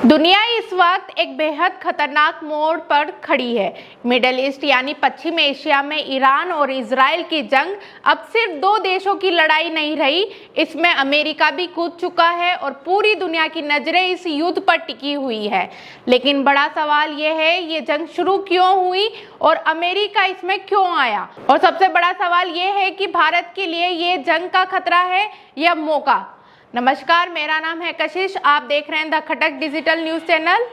दुनिया इस वक्त एक बेहद खतरनाक मोड़ पर खड़ी है। मिडिल ईस्ट यानी पश्चिम एशिया में ईरान और इजराइल की जंग अब सिर्फ दो देशों की लड़ाई नहीं रही, इसमें अमेरिका भी कूद चुका है और पूरी दुनिया की नजरें इस युद्ध पर टिकी हुई है। लेकिन बड़ा सवाल यह है, ये जंग शुरू क्यों हुई और अमेरिका इसमें क्यों आया? और सबसे बड़ा सवाल यह है कि भारत के लिए ये जंग का खतरा है या मौका? नमस्कार, मेरा नाम है कशिश, आप देख रहे हैं the Khatak digital news channel.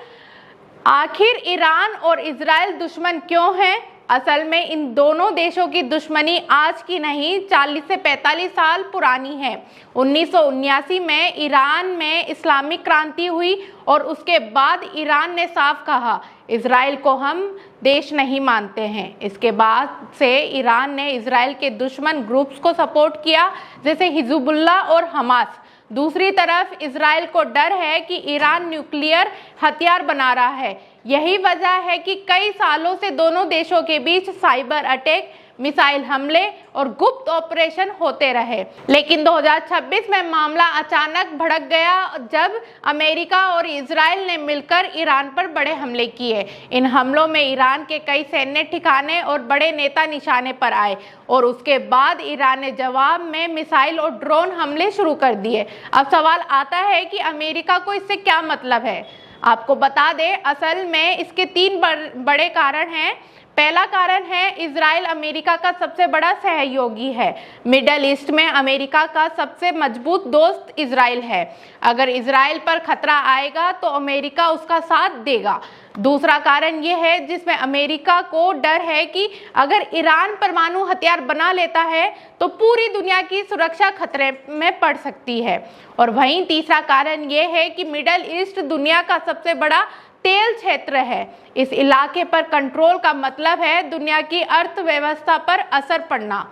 आखिर ईरान और इजराइल दुश्मन क्यों हैं? असल में इन दोनों देशों की दुश्मनी आज की नहीं, 40 से 45 साल पुरानी है। 1979 में ईरान में इस्लामिक क्रांति हुई और उसके बाद ईरान ने साफ कहा, इजराइल को हम देश नहीं मानते हैं। इसके बाद से ईरान ने इजराइल के दुश्मन ग्रुप्स को सपोर्ट किया, जैसे हिजबुल्लाह और हमास। दूसरी तरफ इजराइल को डर है कि ईरान न्यूक्लियर हथियार बना रहा है। यही वजह है कि कई सालों से दोनों देशों के बीच साइबर अटैक, मिसाइल हमले और गुप्त ऑपरेशन होते रहे। लेकिन 2026 में मामला अचानक भड़क गया जब अमेरिका और इजराइल ने मिलकर ईरान पर बड़े हमले किए। इन हमलों में ईरान के कई सैन्य ठिकाने और बड़े नेता निशाने पर आए और उसके बाद ईरान ने जवाब में मिसाइल और ड्रोन हमले शुरू कर दिए। अब सवाल आता है कि अमेरिका को इससे क्या मतलब है? आपको बता दें, असल में इसके तीन बड़े कारण हैं। पहला कारण है, इजराइल अमेरिका का सबसे बड़ा सहयोगी है। मिडल ईस्ट में अमेरिका का सबसे मजबूत दोस्त इजराइल है। अगर इजराइल पर खतरा आएगा तो अमेरिका उसका साथ देगा। दूसरा कारण यह है, जिसमें अमेरिका को डर है कि अगर ईरान परमाणु हथियार बना लेता है तो पूरी दुनिया की सुरक्षा खतरे में पड़ सकती है। और वहीं तीसरा कारण यह है कि मिडल ईस्ट दुनिया का सबसे बड़ा तेल क्षेत्र है। इस इलाके पर कंट्रोल का मतलब है दुनिया की अर्थव्यवस्था पर असर पड़ना।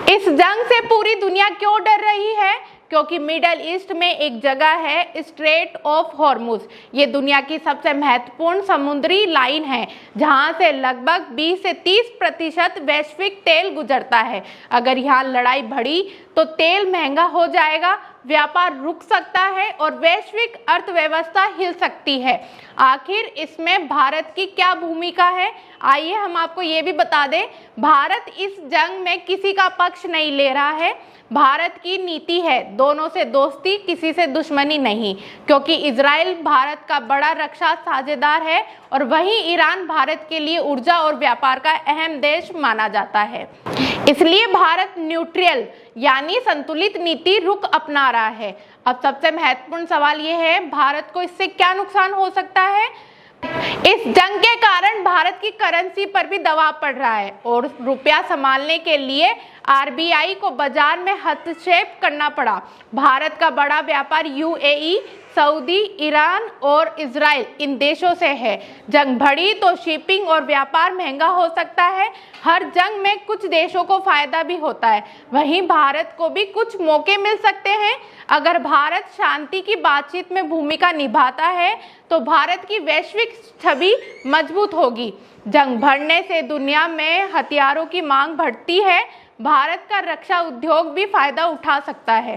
इस जंग से पूरी दुनिया क्यों डर रही है? क्योंकि मिडल ईस्ट में एक जगह है, स्ट्रेट ऑफ हॉर्मुज। ये दुनिया की सबसे महत्वपूर्ण समुद्री लाइन है, जहां से लगभग 20 से 30% वैश्विक तेल गुजरता है। अगर यहाँ लड़ाई बढ़ी तो तेल महंगा हो जाएगा, व्यापार रुक सकता है और वैश्विक अर्थव्यवस्था हिल सकती है। आखिर इसमें भारत की क्या भूमिका है? आइए हम आपको ये भी बता दें, भारत इस जंग में किसी का पक्ष नहीं ले रहा है। भारत की नीति है दोनों से दोस्ती, किसी से दुश्मनी नहीं, क्योंकि इजराइल भारत का बड़ा रक्षा साझेदार है और वहीं ईरान भारत के लिए ऊर्जा और व्यापार का अहम देश माना जाता है। इसलिए भारत न्यूट्रल यानी संतुलित नीति रुख अपना रहा है। अब सबसे महत्वपूर्ण सवाल यह है, भारत को इससे क्या नुकसान हो सकता है? इस जंग के कारण भारत की करेंसी पर भी दबाव पड़ रहा है और रुपया संभालने के लिए आरबीआई को बाजार में हस्तक्षेप करना पड़ा। भारत का बड़ा व्यापार यूएई, सऊदी, ईरान और इजराइल इन देशों से है। जंग बढ़ी तो शिपिंग और व्यापार महंगा हो सकता है। हर जंग में कुछ देशों को फायदा भी होता है, वहीं भारत को भी कुछ मौके मिल सकते हैं। अगर भारत शांति की बातचीत में भूमिका निभाता है तो भारत की वैश्विक छवि मजबूत होगी। जंग बढ़ने से दुनिया में हथियारों की मांग बढ़ती है, भारत का रक्षा उद्योग भी फायदा उठा सकता है।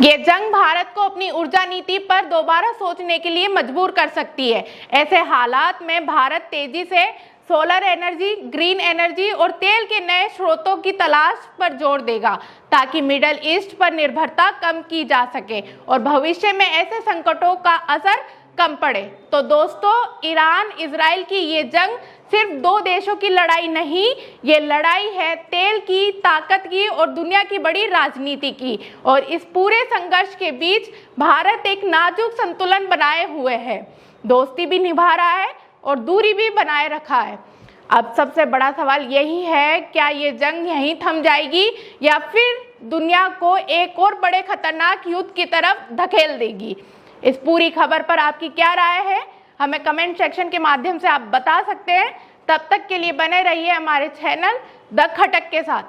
ये जंग भारत को अपनी ऊर्जा नीति पर दोबारा सोचने के लिए मजबूर कर सकती है। ऐसे हालात में भारत तेजी से सोलर एनर्जी, ग्रीन एनर्जी और तेल के नए स्रोतों की तलाश पर जोर देगा, ताकि मिडल ईस्ट पर निर्भरता कम की जा सके और भविष्य में ऐसे संकटों का असर कम पड़े। तो दोस्तों, ईरान इजराइल की ये जंग सिर्फ दो देशों की लड़ाई नहीं, ये लड़ाई है तेल की, ताकत की और दुनिया की बड़ी राजनीति की। और इस पूरे संघर्ष के बीच भारत एक नाजुक संतुलन बनाए हुए है, दोस्ती भी निभा रहा है और दूरी भी बनाए रखा है। अब सबसे बड़ा सवाल यही है, क्या ये जंग यहीं थम जाएगी या फिर दुनिया को एक और बड़े खतरनाक युद्ध की तरफ धकेल देगी? इस पूरी खबर पर आपकी क्या राय है? हमें कमेंट सेक्शन के माध्यम से आप बता सकते हैं। तब तक के लिए बने रहिए हमारे चैनल द खटक के साथ।